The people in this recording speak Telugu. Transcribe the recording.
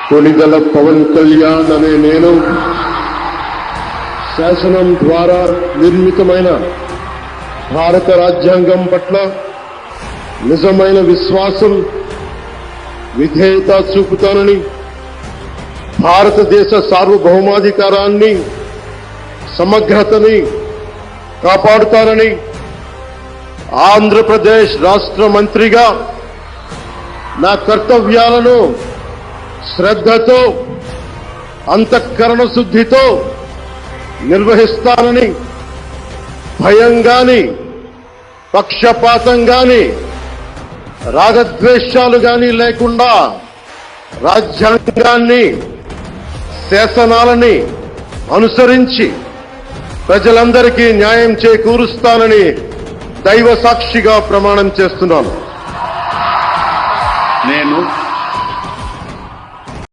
కొణిదెల పవన్ కళ్యాణ్ అనే నేను శాసనం ద్వారా నిర్మితమైన భారత రాజ్యాంగం పట్ల నిజమైన విశ్వాసం, విధేయత చూపుతానని, భారతదేశ సార్వభౌమాధికారాన్ని, సమగ్రతని కాపాడుతానని ఆంధ్రప్రదేశ్ రాష్ట్ర మంత్రిగా నా కర్తవ్యాలను శ్రద్ధతో, అంతఃకరణ శుద్ధితో నిర్వహిస్తానని, భయం గాని, పక్షపాతం గాని, రాగద్వేషాలు గాని లేకుండా రాజ్యాంగాన్ని, శాసనాలని అనుసరించి ప్రజలందరికీ న్యాయం చేకూరుస్తానని దైవ సాక్షిగా ప్రమాణం చేస్తున్నాను.